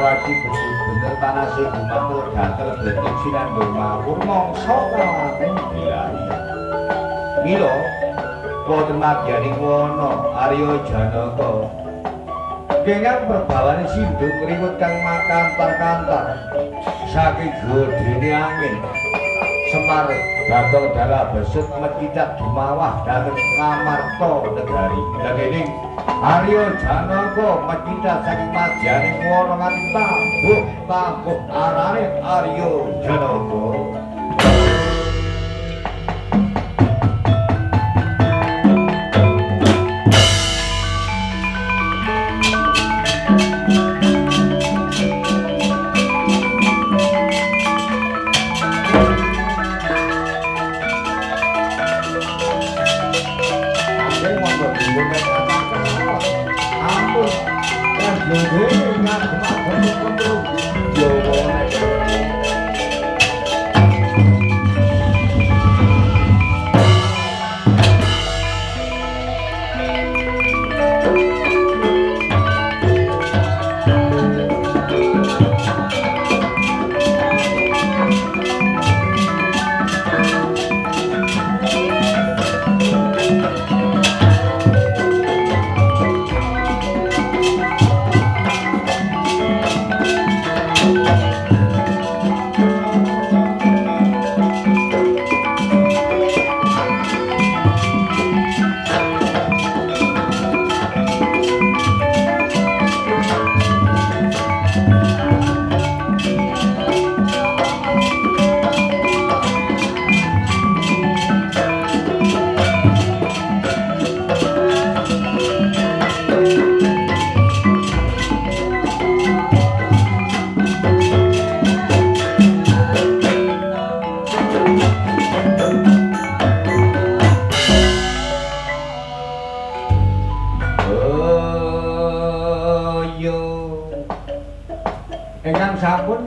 Parwadi bener-bener panase gumantul gatel bletik sinandung mawur mangsa kawanen dilahi. Mila wonten madyaning wana Arya Janaka kenging perbawane sindung ngriwet kang makantar-kantar saking gedene angin Semar Bagong Dara besut mecicat dumawah dhateng Ngamarta negari. Dagening Arya Janaka mecicat saking madyaning wana nganti tambuh arane Arya Janaka.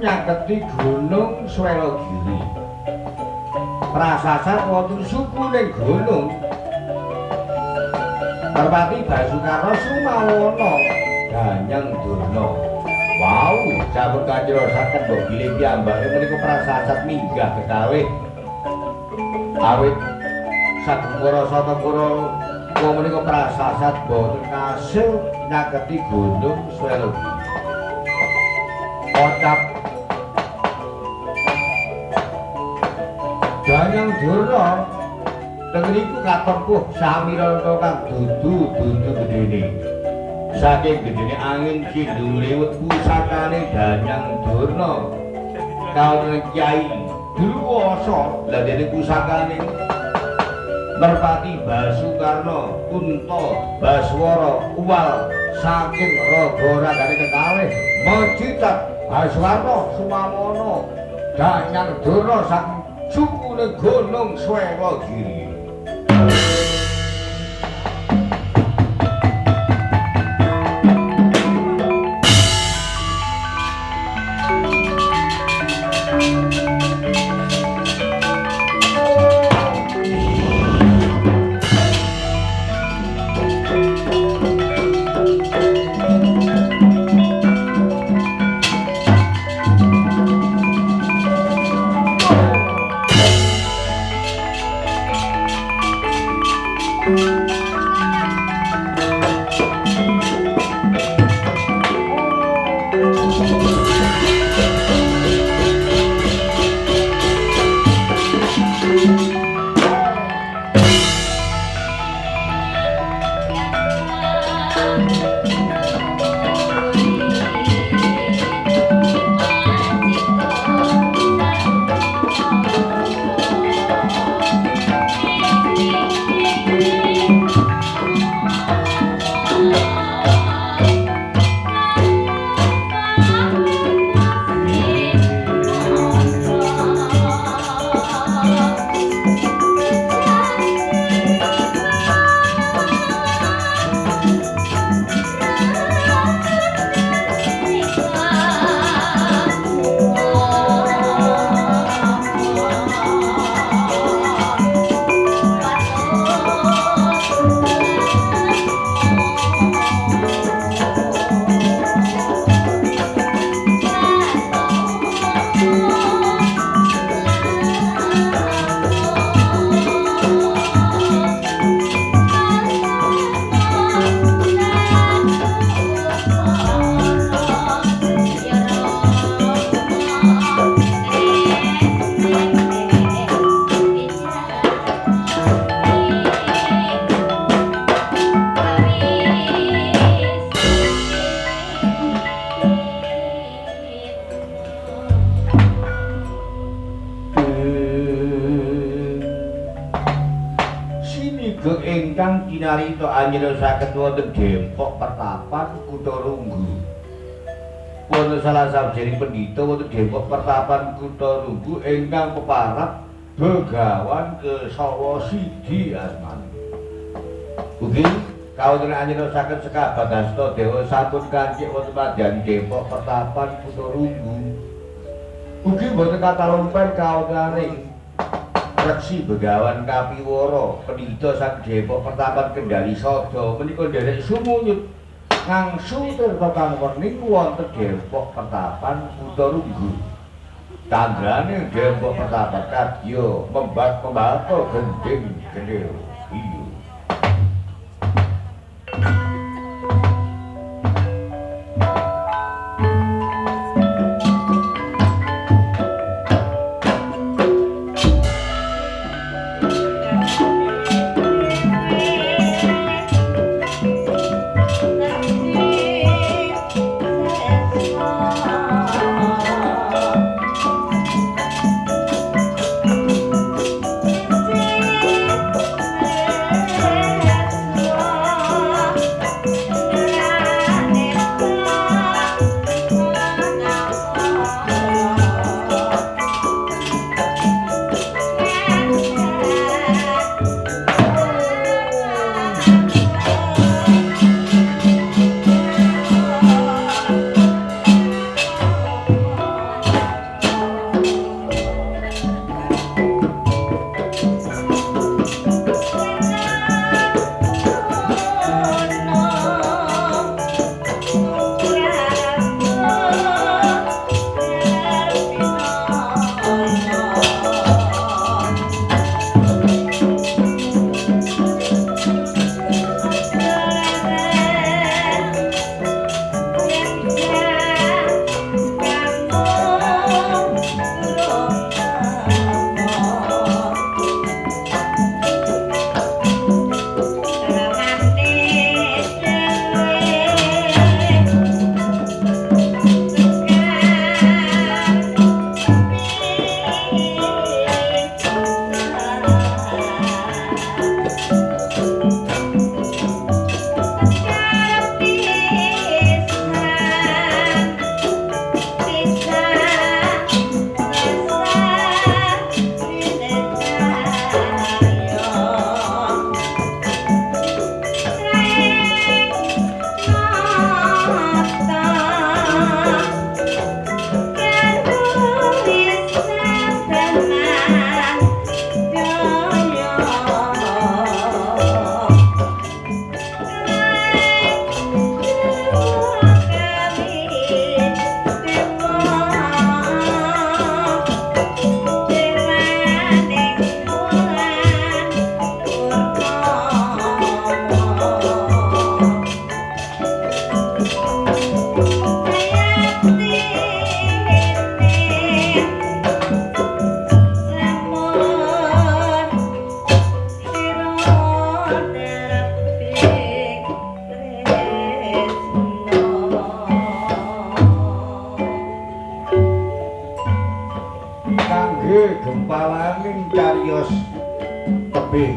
Nyaketi Gunung Swelogiri. Prasasat wonten suku ning gunung. Parwati Basukarna sumawana Ganyang Durna. Wau, sampun kanjrosaken mbok bilih piyambake menika prasasat minggah kekalih. Awit Satengkara Satengkara menika prasasat boten kasil nyaketi Gunung Swelogiri. Ocap Ganyang Durna tengriku katempuh samirana kang dudu gedene. Saking gedene angin kidul liwet pusakane Ganyang Durna kawon Kyai Durwasa lha dene pusakane Merpati Basukarna Kunta Baswara Uwal saking raga ragane kekalih mecicat Basukarna sumamana Ganyang Durna saking sukune Gunung Swelogiri. ingkang kinarita anyelasaken wonten Depok Pertapan Kutha Runggu. Wonten salah sawijining pendhita wonten Depok Pertapan Kutha Runggu ingkang peparab Begawan Kesawa Sidi asmane. Ugi kawonten anyelasaken sekabat hasta dewa sampun kancik wonten madyan Depok Pertapan Kutha Runggu. Ugi boten katalumpen kawontenaning Reksi Begawan Kapiwara pendhita saking Depok Pertapan Kendari Sada menika nderek sumunyut ngangsu tirta kangwening wonten Depok Pertapan Kutha Runggu. Tandraning Depok Pertapan kadya membat-membato gending gendil iyo.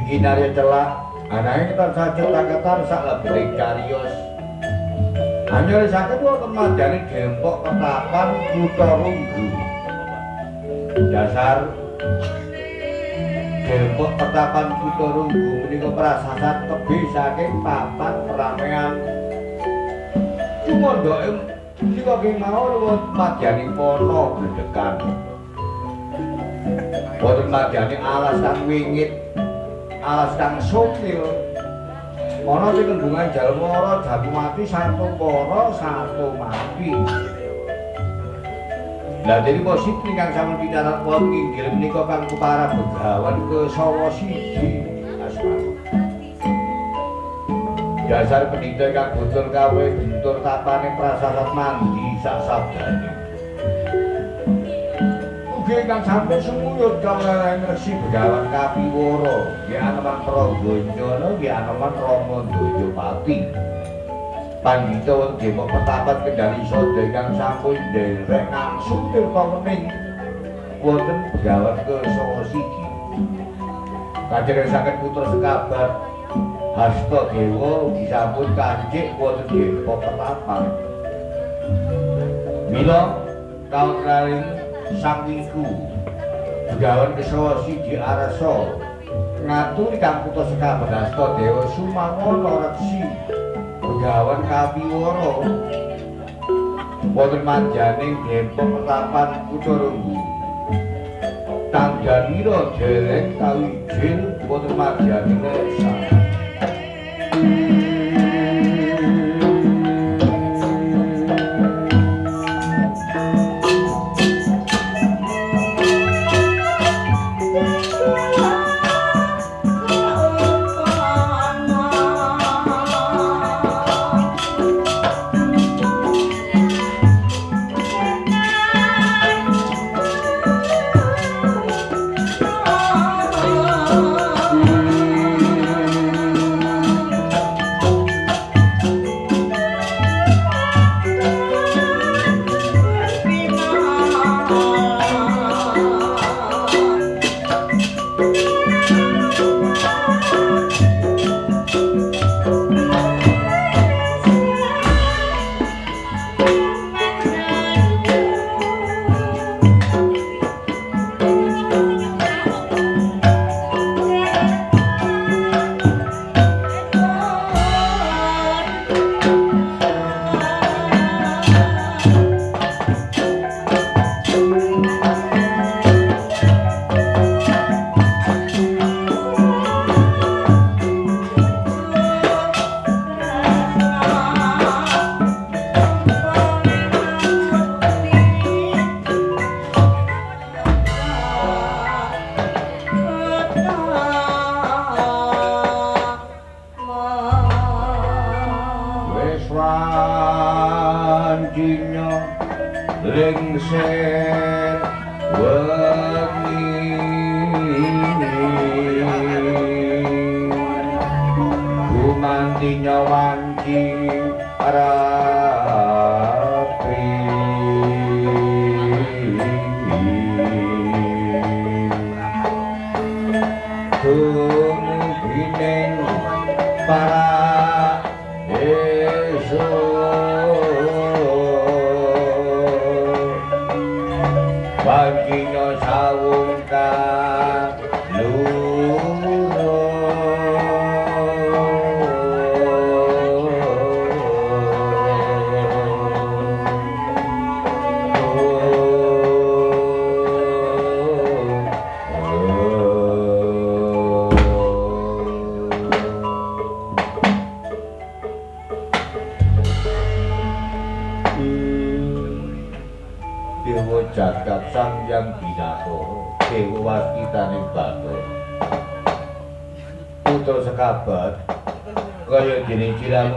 Kinarya celak ananging tansah cita-cita salebetning cariyos anyelisaken wonten madyaning Depok Pertapan Kutha Runggu. Dasar Depok Pertapan Kutha Runggu menika prasasat tebih saking papan peramean cumondoke menika kemawon wonten madyaning wana bledekan wonten madyaning alas kang wingit alas kang sukil ana sing tembungan jalmara jatuh mati satu para satu mati. Lah dene posisi ingkang sampun pitaran wonten inggil menika kang para Begawan Kesawa Sidi asmane. Dasar pendhita kang butur kawe bentur tapane prasasat mandi sak sabdane. Ugi kang sampun sumuyut kawulahan Resi Begawan Kapiwara, nggih aneman Prangganyana, nggih aneman Rama Dayapati. Pandhita wonten Depok Pertapan Kendari Sada ingkang sampun nderek ngangsung tirta wening wonten Begawan Kesawa Sidi. Kajeresaken putra sekabat Hasta Dewa disampun kancik wonten Depok Pertapan. Mila kawentraning sang Wiku Begawan Kesawa Sidi Arsa ngaturi kang putra sekabat Hasta Dewa sumangana reksi Begawan Kapiwara wonten manjaning Depok Pertapan Kudarunggu. Tangganira dereng kawijil wonten manjaning Leksan.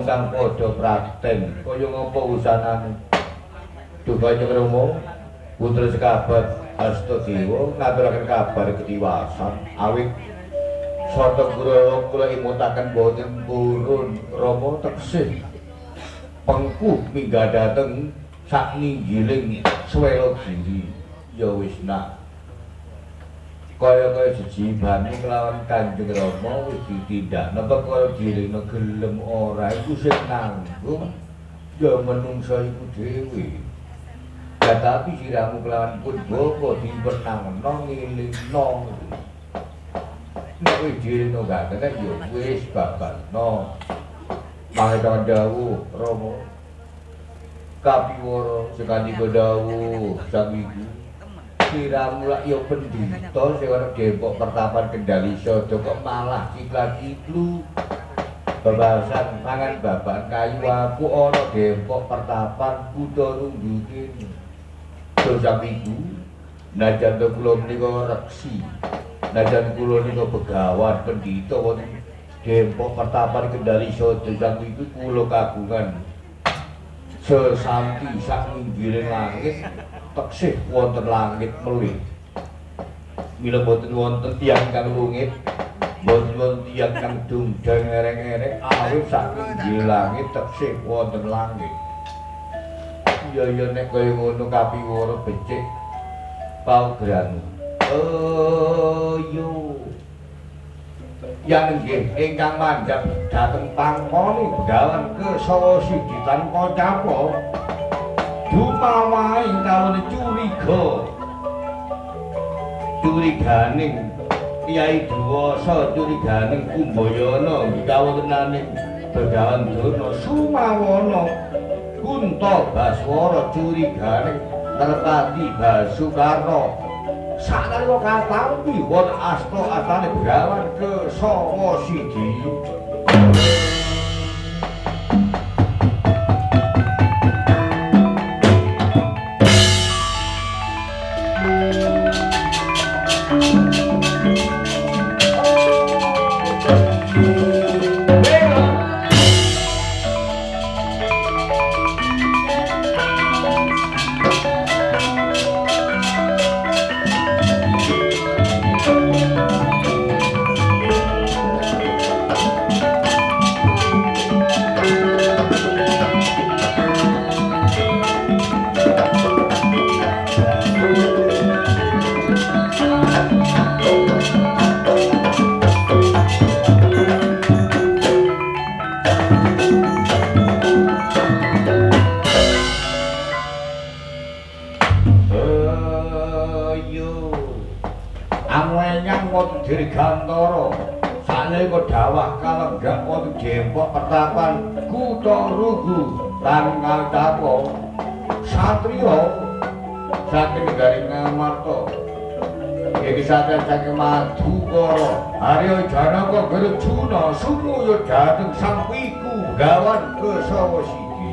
Kang padha praten kaya ngapa usanane Dukanya Romo putra sekabat Hasta Dewa ngaturaken kabar ketiwasan awit Sata Kurawa kula imutaken boten purun Rama teksih pengku minggah dhateng sakninggiling swela giri ya wis nak kaya jejibane kelawan Kanjeng Rama wis ditindak napa kaya direne gelem ora iku sing nanggung ya menungsa iku dhewe ya tapi siramu kelawan pun bapa diwenangno ngilingno nek wis direne gak kena ya wis babalno mangke kawan dawuh Rama Kapiwara sekandika dawuh sang Wiku siramu lak ya pendhita sing ana Depok Pertapan Kendali Sada kok malah cikla-ciklu bebasan mangan babakan kayu aku ana Depok Pertapan Kudarunggu kene dosa Wiku najan kula menika reksi najan kula nika begawan pendhita wonten Depok Pertapan Kendali Sada sang Wiku kula kagungan sesampi sak minggiring langit teksih wonten langit melih mila boten wonten tiyang kang lungit boten wonten tiyang kang dumdang ereng-ereng awit sak minggir langit teksih wonten langit iya nek kaya ngono Kapiwara becik paugeran yo yang nggih ingkang mandhap dhateng pangkoni Begawan Kesawa siji tanpa capo dumawahi kawon curiganing Kyai Dewasa curiganing Kumbayana kawontenaning Begawan Durna Sumawana Kunta Baswara curiganing Nerpati Basukarna saknalika katampi wonten asta-astane Begawan Kesawa siji Dirgantara saknalika dawah kalenggak wonten Jempok Pertapan Kutharugu lan Kaltapa satriya saking negaring Ngamarta iki satya saking Madukara Arya Janaka Gerjuna sumuya dhateng Sang Piku Begawan Kesawa siji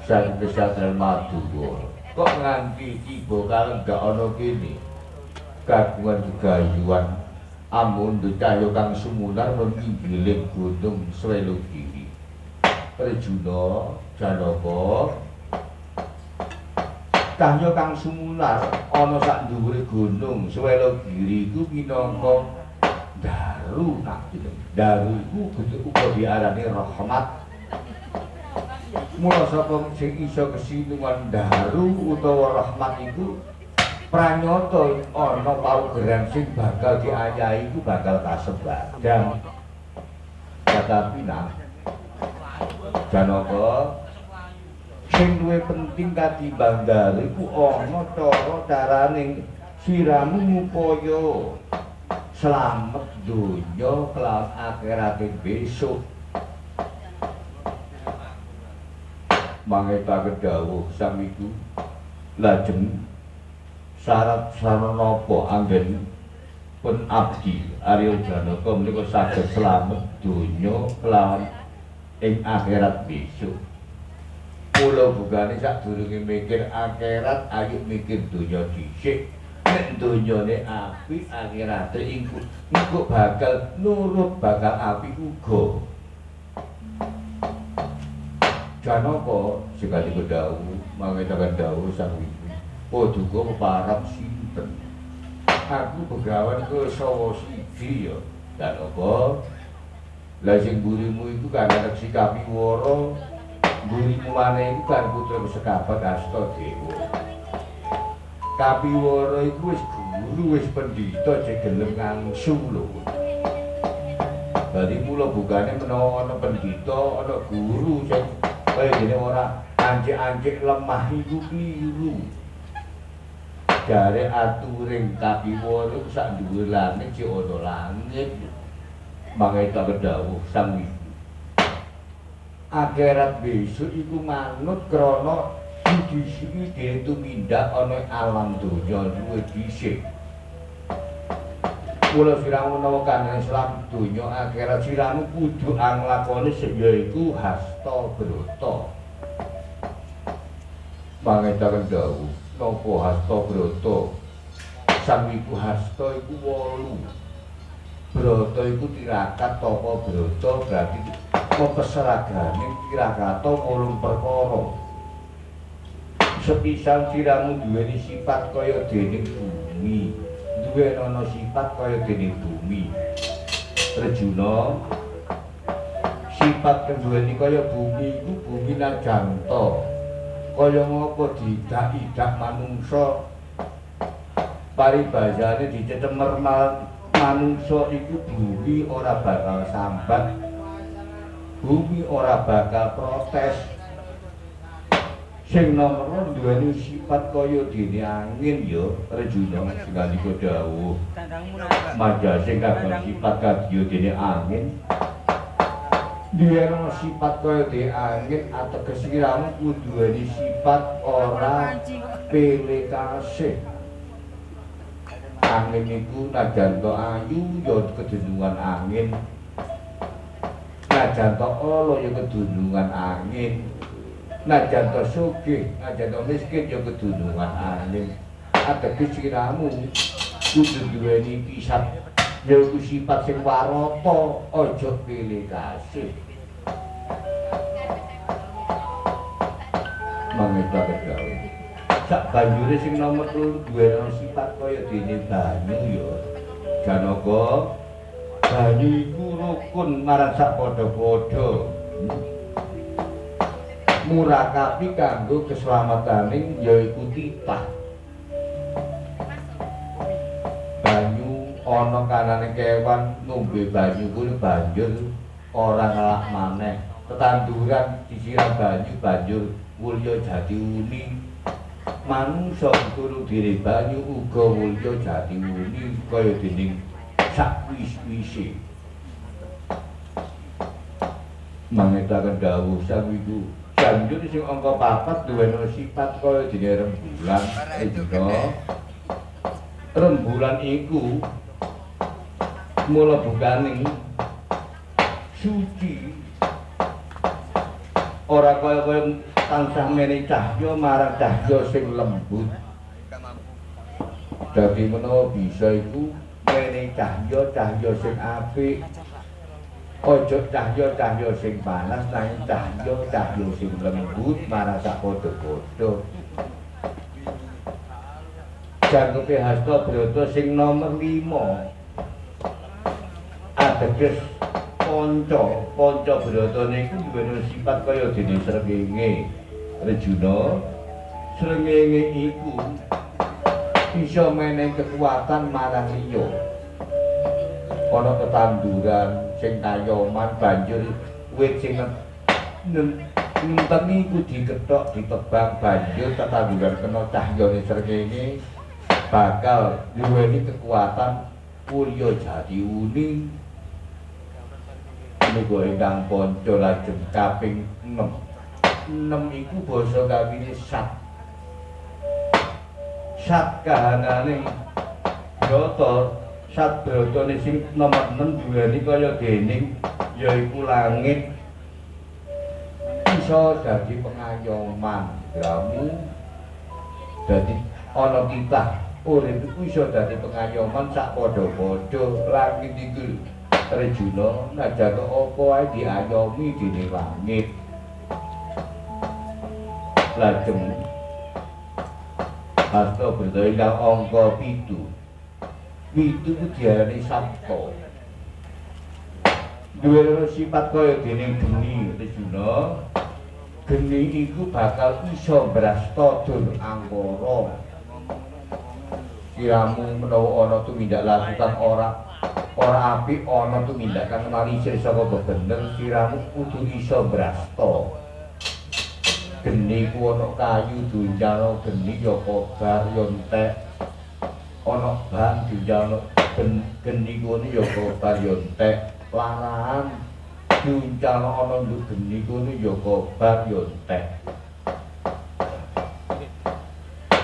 Sang Kesatria Madukara kok nganti tiba kalenggak ana kene kagungan gegayuhan amundu cahya kang sumunar menginggiling gunung Swelogiri Arjuna Janaka cahya kang sumunar ana sak dhuwure gunung Swelogiri iku minangka daru nak jeneng daru iku uga diarani rahmat. Mula sapa sing iso kesinungan daru utawa rahmat iku pranyata ana paugeran sing bakal diayahi iku bakal kasebar. Dan tetapi nah Janaka sing luwih penting katimbang daru iku ana carane siramu ngupaya slamet donya kelawan akhirat besok. Mangetaken dawuh sang iku lajeng syarat saranapa anggen pun abdi Arya Janaka menika saged slamet donya kelawan ing akhirat besok. Mula bukane sadurunge mikir akhirat ayo mikir donya dhisik. Nek donyane apik akhirate engko bakal nurut bakal apik uga. Janaka sekali kedawuh mangetaken dawuh sang wiku. Paduka peparap sinten? Aku begawan ke sawa siji ya. Janaka lah sing burimu iku kan anak si Kapiwara. Burimu maneh iku kan putra sekabat Astadewa. Kapiwara iku wis guru wis pendhita jek gelem ngangsu lho. Dadi mula bukane menawa ana pendhita, ana guru sing kaya dene ora ancik-ancik lemah iku kliru. Jare aturing Kapiwara iku sak dhuwur langit sing ana langit. Mangeta kedawuh sang wiku. Akhirat besok iku manut krana didhisiki dene tumindak ana alam donya luwih dhisik. Mula siramu menawa kanjeng Islam donya akhirat siramu kudu anglakoni sing yaiku hasta brata. Mangetaken dawuh napa hasta brata? Sang wiku hasta iku 8. Brata iku tirakat tapa brata berarti peseragane tirakata 8 perkara. Sepisan siramu duweni sifat kaya dene bumi, duwe ana sifat kaya dene bumi. Rejuna sifat keduweni kaya bumi iku bumi najanta. Kaya ngapa didak-idak manungsa paribasane dicetemer manungsa iku bumi ora bakal sambat, bumi ora bakal protes. Sing nomor duweni sifat kaya dene angin ya Rejuna sing dawuh. Majase kagem sifat kadya dene angin. Duweni sifat kaya dene angin ateges siramu kudu duweni sifat ora pilih kasih. Angin iku najan to ayu ya kedunungan angin. Najan to ala ya kedunungan angin. Najan to sugih, najan to miskin ya kedunungan angin. Ateges siramu kudu duweni pisat yaiku sifat sing warata, aja pilih kasih. Mangeta kedawuh. Sak banjure sing nomor 3 duweni sifat kaya dene banyu ya. Janaka banyu iku rukun marang sak padha-padha. Murakabi kanggo keselamataning yaiku titah. Banyu ana kanane kewan ngombe banyu kuwi banjur ora ngelak maneh. Tetanduran disiram banyu banjur mulya jati uni. Manungsa turu diri banyu uga mulya jati uni kaya dening sakwis-wise. Mangetaken dawuh sang wiku. Banjur sing angka 4 duweni sifat kaya dene rembulan. Rembulan iku mula bukaning suci. Ora kaya tansah menehi cahya marang cahya sing lembut. Dadi menawa bisa iku menehi cahya sing apik. Aja cahya sing panas nanging cahya sing lembut marang sak padha-padha. Jangkepe hasta brata sing nomor 5. Ateges panca brata niku duweni sifat kaya dene srengenge. Rejuna srengenge iku bisa menehi kekuatan marang liya. Ana tetanduran sing kayoman banjur wit sing nenteni iku dikethok ditebang banjur tetanduran kena cahyane srengenge bakal duweni kekuatan mulya jati uni. Niku ingkang panca lajeng kaping 6. 6 iku basa kawine sat. Sat kahanane brata, sat bratane sing nomor 6 duweni kaya dening yaiku langit. iso dadi pengayoman kamu dadi ana titah urip iku iso dadi pengayoman sak padha-padha langit iku Arjuna najan apa wae diayomi dening langit lajeng Hasta berdaya angka 7 itu diarani sabta duwe sifat kaya dening geni Arjuna geni iku bakal iso brasta dur angkara siramu menawa ana tumindak lakukan ora apik ana tumindak kang malisir saka bebener siramu kudu iso brasta geni ku ana kayu dunjana geni ya kobar ya entek ana ban dunjana geni ku ya kobar ya entek larahan dunjana ana nduk geni ku ya kobar ya entek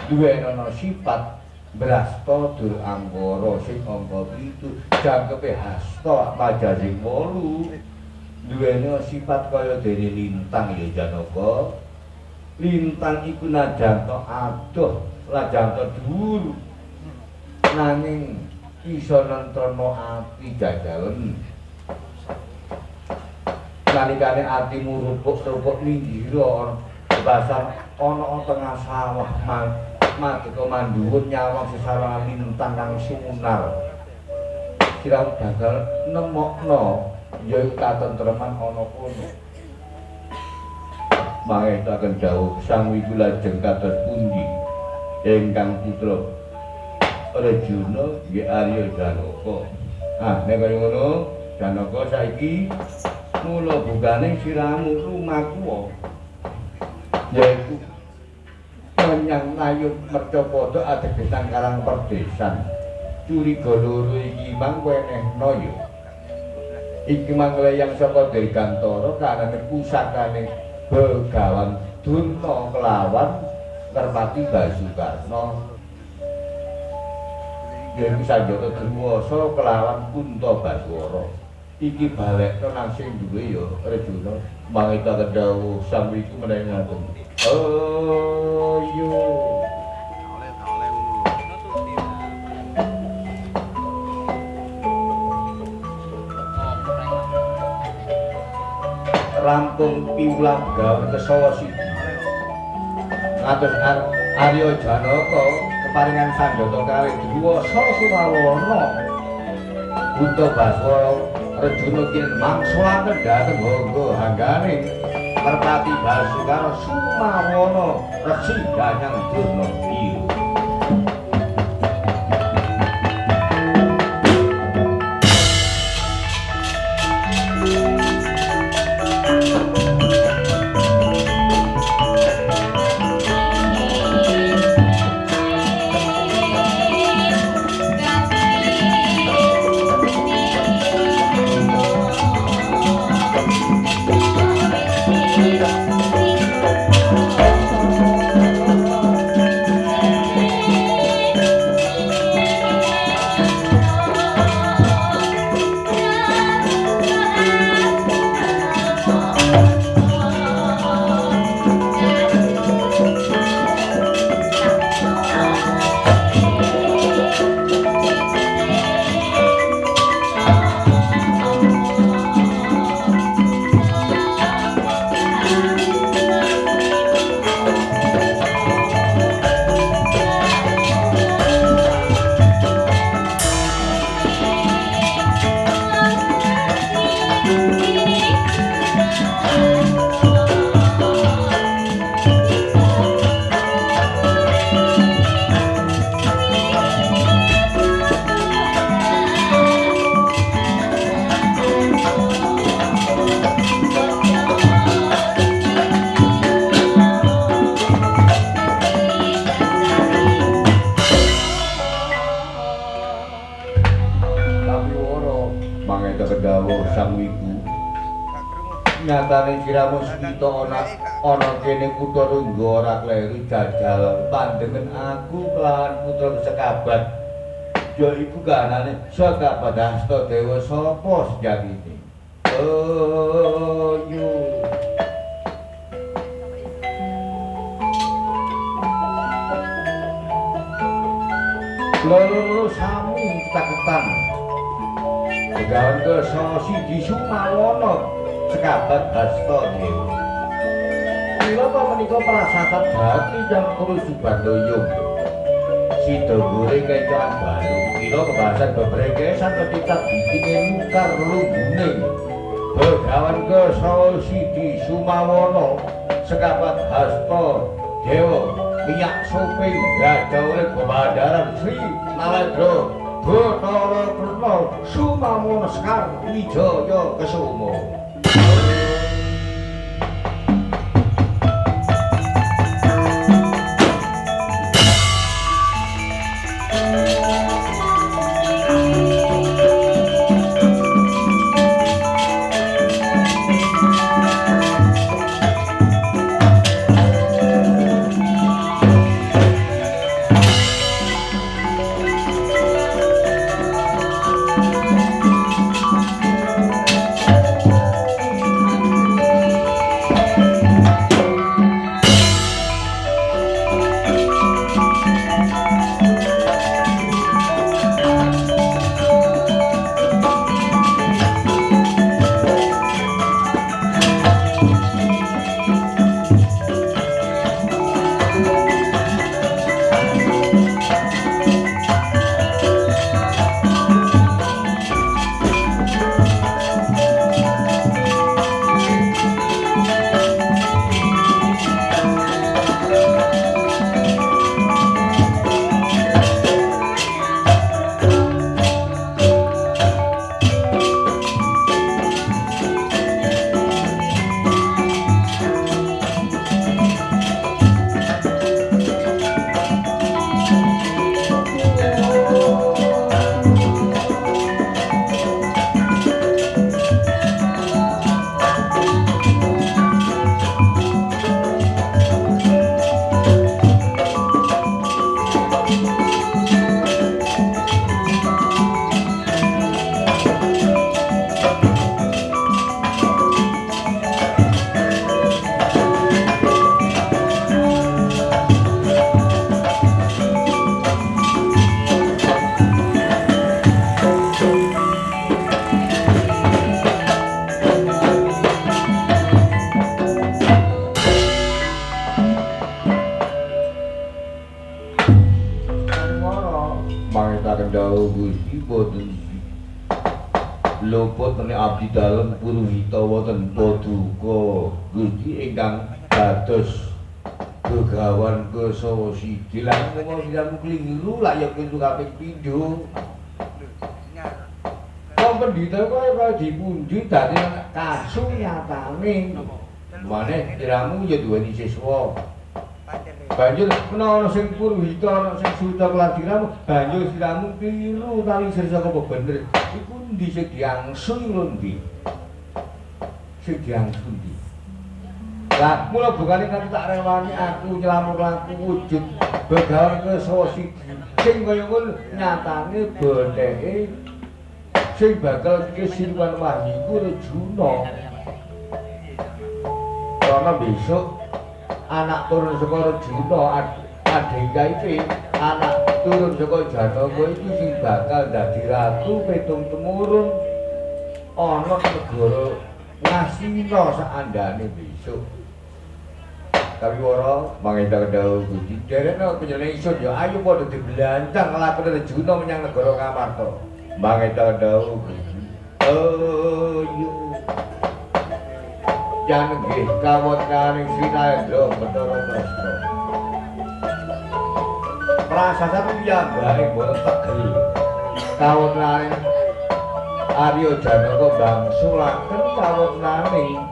duwe ana sifat brasta dur anggara sing angka 7 jangkepe hasta majasing 8 duwene sifat kaya dene lintang ya Janaka lintang iku najanto adoh lajanto dhuwur nanging iso nentrana ati jajalen nalikane atimu rupuk-rupuk ninggira basar ana tengah sawah madheka mandhuwur nyawang sesarana lintang kang sumunar sira bakal nemokno ya katentreman ana kono mangetaken dawuh sang wiku lajeng kados pundi ingkang putra Arjuna nggih Arya Janaka nek kaya ngono Janaka saiki mula bukane siramu lumaku yaiku menyang nayut mercapada ategesan karang perdesan curiga loro iki mang wenehna ya iki mang leyang saka Dirgantara karane pusakane Begawan Durna kelawan Kerpati Basukarna yen Sanjata Durwasa kelawan Kuntabaswara iki balekna nang sing duwe ya Arjuna mangeta dawuh sang wiku menawi ngaten ayo rampung piwulang gawe kesawa siji ngatur Arya Janaka keparingan Sanjata kalih Dwiwasa Surawana Kuntabaswara Arjuna kin mangsulaken dhateng Hangga hanggane Kerpati Basukarna Sumawana Resi Danyang Durna Biru nyatane siramu sukita ana kene kutha Rungga ora kleru jajal pandengen aku kelawan putra sekabat ya iku kahanane Sekabat Hastadewa sapa sejatine yo loro sami taketan Begawan Kesa Sidi Sumawana sekabat hasta dewa Mila ta menika prasasat jati jam kulo Subandaya Sida goreng kecoan balung kira kebasan bebregesan ketitak bikinge lukar lunggune Begawan Kesa Sidi Sumawana sekabat hasta dewa minyak soping gajah oleh Komandaran Sri Naledra Bathara Krna Sumawana Sekar Wijaya Kesuma luput menik abdi dalem Purwita wonten Paduka Gusti ingkang dados Begawan Kesa Sidi lan menawa sira kliru lak ya pintu kaping 7 wong pendhita kaya dipundi dadi kasunyatane maneh tiramu ya duweni siswa banjur menawa sing Purwita ana sing suta keladiran banjur siramu kliru tali sirsa apa bener iku ndi sing diangsul lho ndi sing diangsul ndi lah mula bukane kan tak rewani aku nyelamet laku wujud Begawan Kesa Sidi sing kaya ngono nyatane bendeke sing bakal kesilwan wahyu Rejuna karena besok anak turun saka Rejuna adhika iki anak turun saka Janaka iki sing bakal dadi ratu petung temurun ana negara Ngastina saandane besok tapi ora mangita dawuh Gusti derena penjenengan isun ya ayo padha dibelancang nglakoni Rejuna menyang negara Ngamarta mangita dawuh Gusti ayo jan nggih kawontening Sri Naledra Bathara Krna prasasat piyambake boten tegel kawontening Arya Janaka bangsulaken kawontening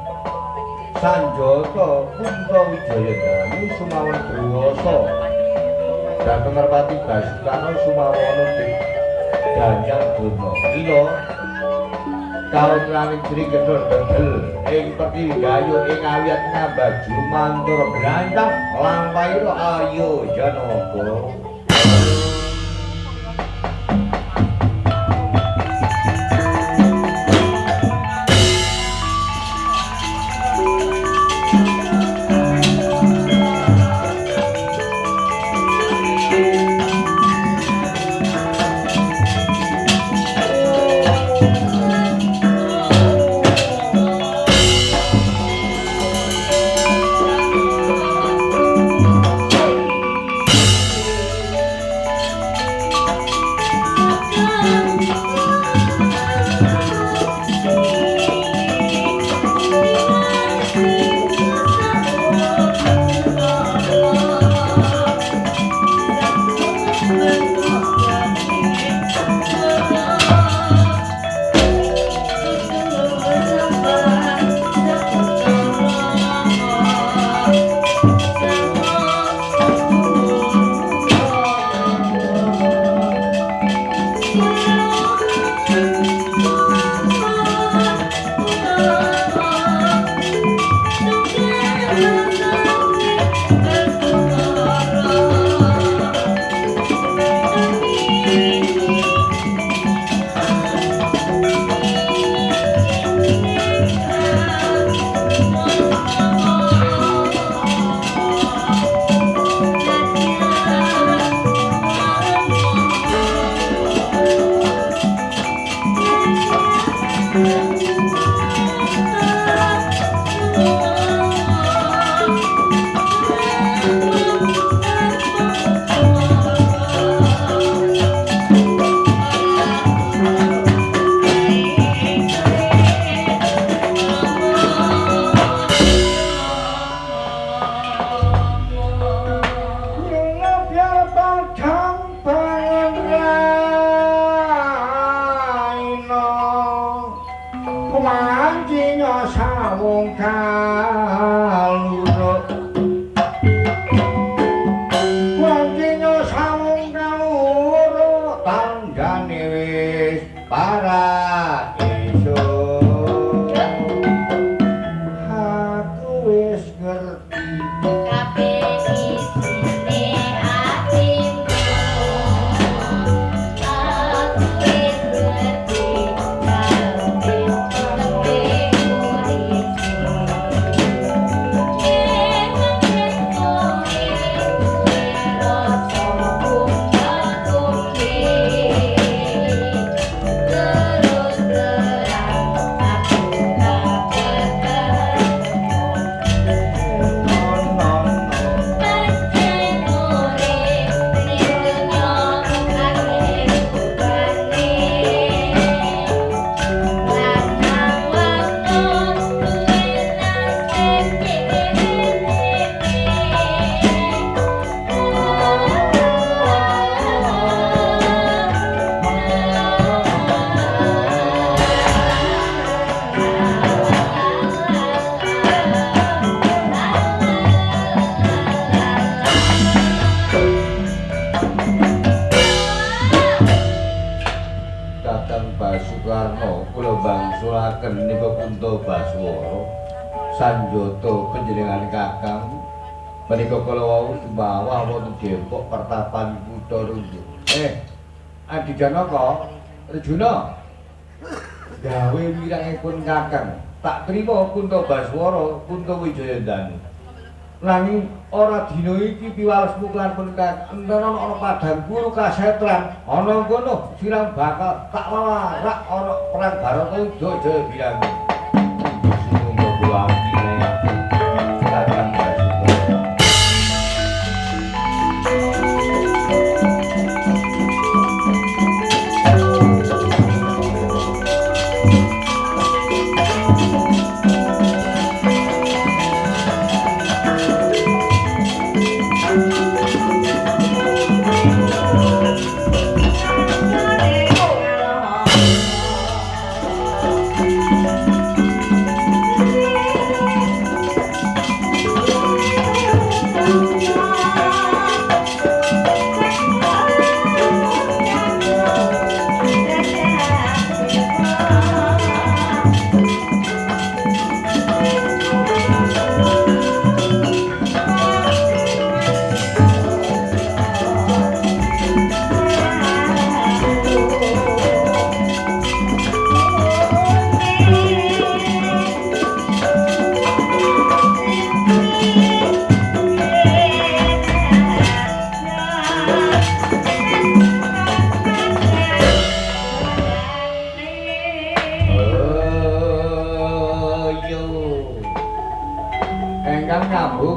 Sanjata Kuntawijaya Danu Sumawan Druwasa dhateng Merpati Basukana Sumawana Danjang Durna ila kawontening Sri Kena Degel ing Peti Gayo ing awiyat ngambaju mantura brancang lampahira Arya Janaka Sanjata panjenengan kakang menika kala wau sembawah wonten Depok Pertapan Kutarunggu. Adi Janaka, Arjuna. Gawe wirangipun kakang, tak trima Kuntabaswara, Kuntawijayandanu. Nanging ora dina iki piwalesmu lan punika entara ana padang guru kasetran, ana kono sirang bakal tak larak ana perang Baratayuda jaya birangi.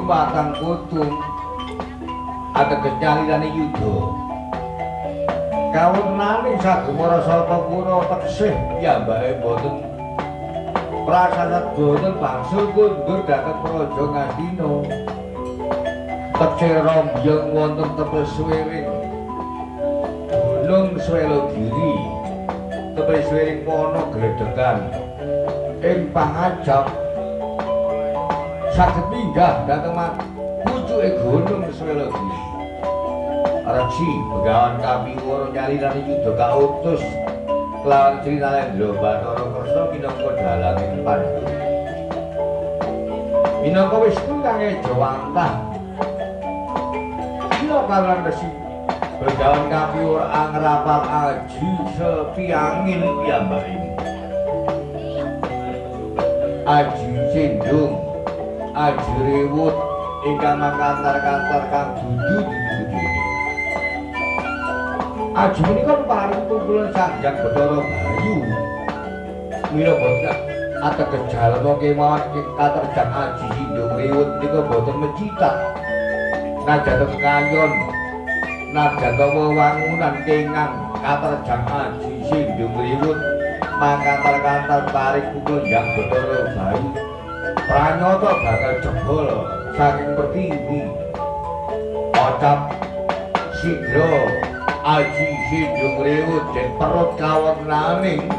Patang kutung ada kenyalirane yuda kawonane Sagumara Salpakura teksih piyambake boten prasasat boten bangsul kundur dhateng Praja Ngastina teksih rombyong wonten tepes swering Gunung Swelogiri tepes swering Wono Gledegan ing pangajap saged minggah dhateng pucuke Gunung Swelogiri. Resi Begawan Kapiwara nyalirane yuda kautus kelawan Sri Nalendra Bathara Kresna minangka dalanging Pandhu. Minangka Wisnu kang eja wantah. Kila kalan Resi Begawan Kapiwara angrapal aji sepiangin piyambakipun. Aji Cindung Aji Rewut ingkang mangkantar-kantar kang dudu-dudu dene. Aji menika paring kumpulan Sanjang Bathara Bayu. Mila boten ateges jalma kemawon ing katerjang Aji Cindung Rewut nika boten mecitak. Najan kayon najan wewangunan kenging katerjang Aji Cindung Rewut mangkantar-kantar paring kumpulan Bathara Bayu. Pranyata bakal jebol saking pertiwi ocap sigra Aji Cindung Rewut den perut kawenaning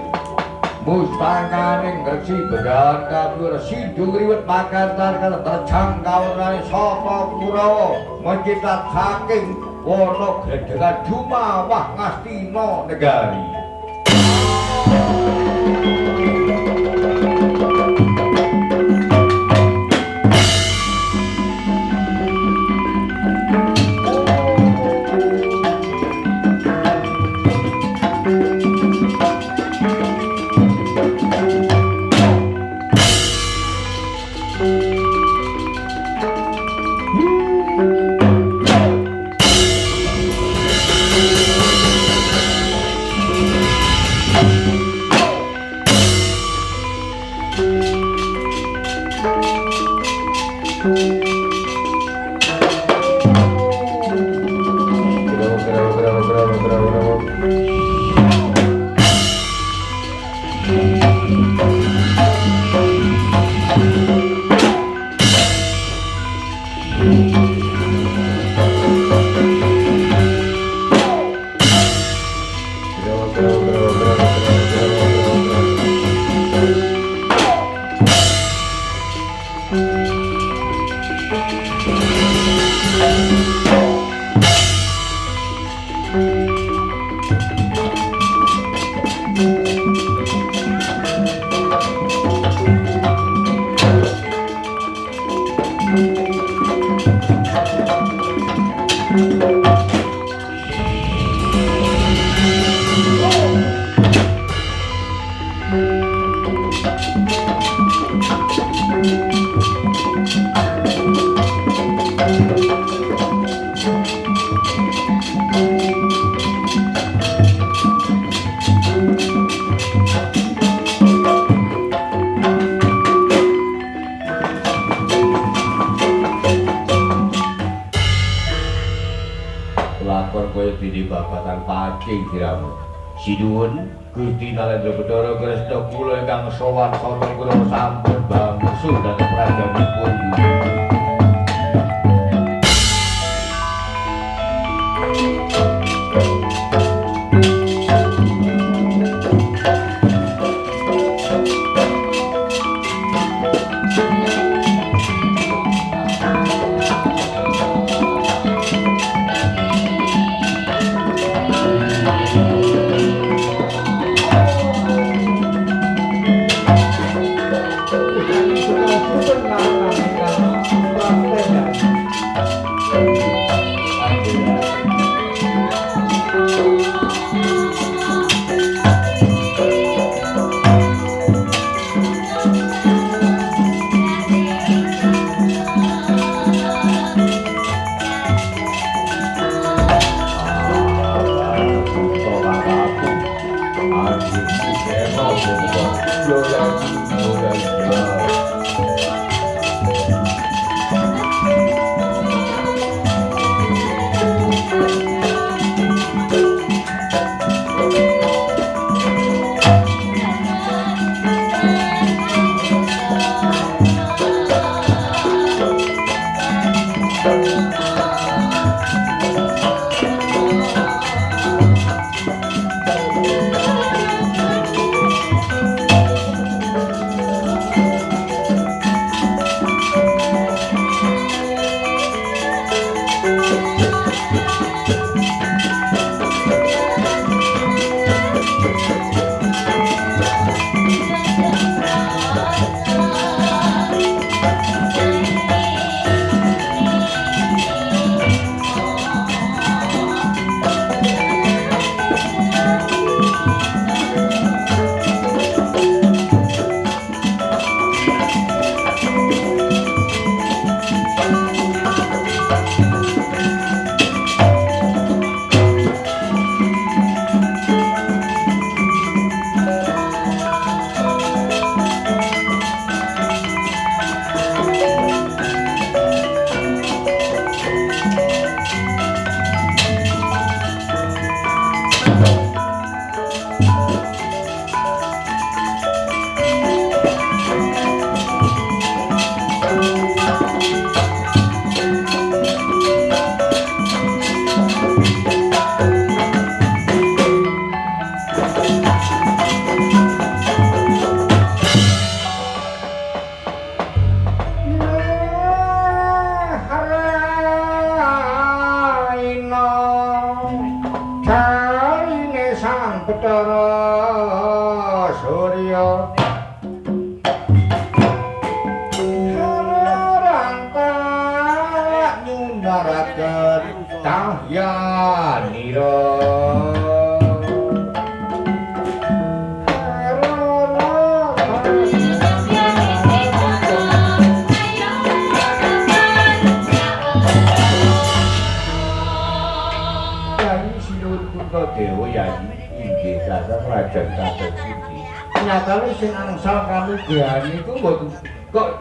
mustakaning Resi Begawan Kapiwara Cindung Rewut makantar terjang kawenane sapa Kurawa mencitat saking Wono Gledegan Dumawah Ngastina Negari. Sinuwun Gusti Nalendra Bathara Kresna kula ingkang sowan sarta kula sampun bangsu dhateng prajanipun.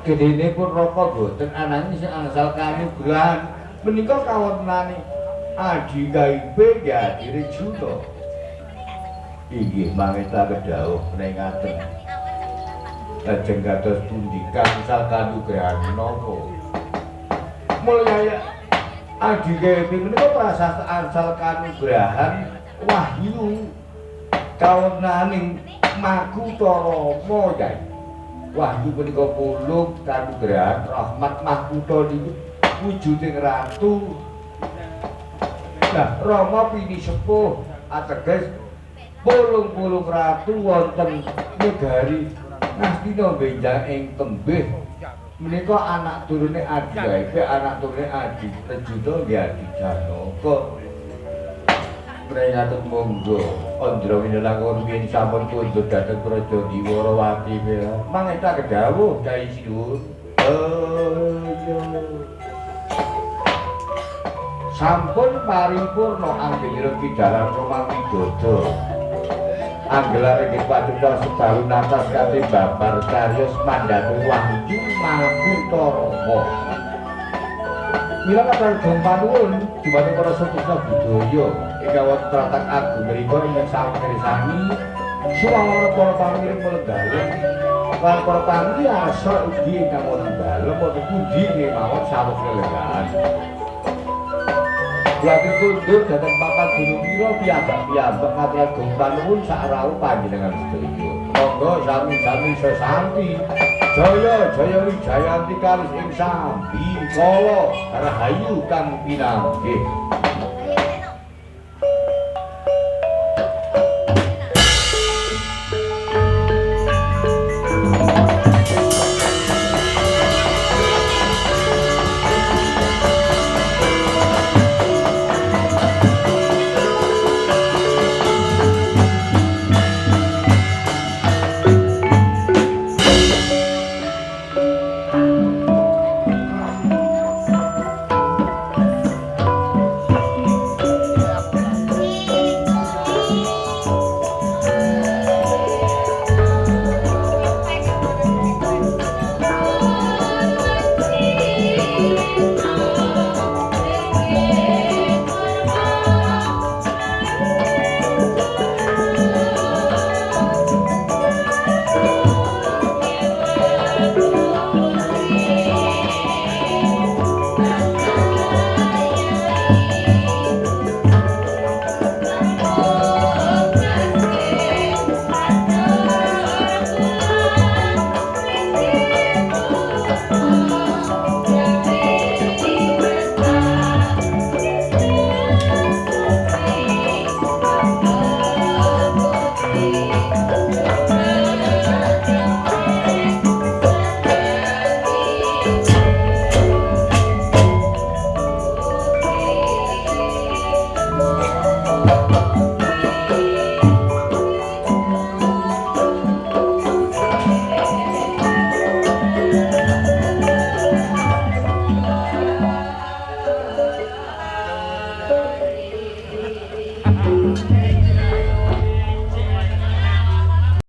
Gedene pun raka boten ananging sing angsal kanugrahan menika kawontenane Adi Kaibe Yadire Juta. Inggih mangeta kedhawuh nengaken. Lajeng kados pundi kangsal kanugrahan napa? Mulya adike menika prasasti angsal kanugrahan wahyu kawenaning Makutara Yai. Wahyu punika pulung kanugrahan rahmat Makutha niku wujuding ratu. Nah, Rama pini sepuh ateges pulung-pulung ratu wonten negari Ngastina benjang ing tembih. Menika anak turune Adi Gaib, anak turune Adi Rejuta nggih Adi Janaka. Prengaten monggo Andra Winangun rumiyin sampun kundur dhateng Praja Diwarawati mila. Mangeta kedhawuh Kyai Sinuwun. Sampun paripurna anggenipun Kidalang Romang Widodo. Anggelar inggih paduka sedalu natas kanthi babar cariyos mandhatu wahyu Makutara. Mila kathah panuwun dumateng para sutrisna budaya ingkang wonten tlatah agung menika ingkang sawersami suwara para pangiring Melenggalen lan para pangi asra ugi ingkang wonten dalem wonten pundi kemawon sawet lelenggahan. Lagi kundur dhateng papan gunung pira piyambak ngaturaken panuwun sak rawuh panjenengan sedaya. Monggo sami-sami sesanti. Jaya jaya wijayanti kalis ing sambi kala rahayu kang pinanggih.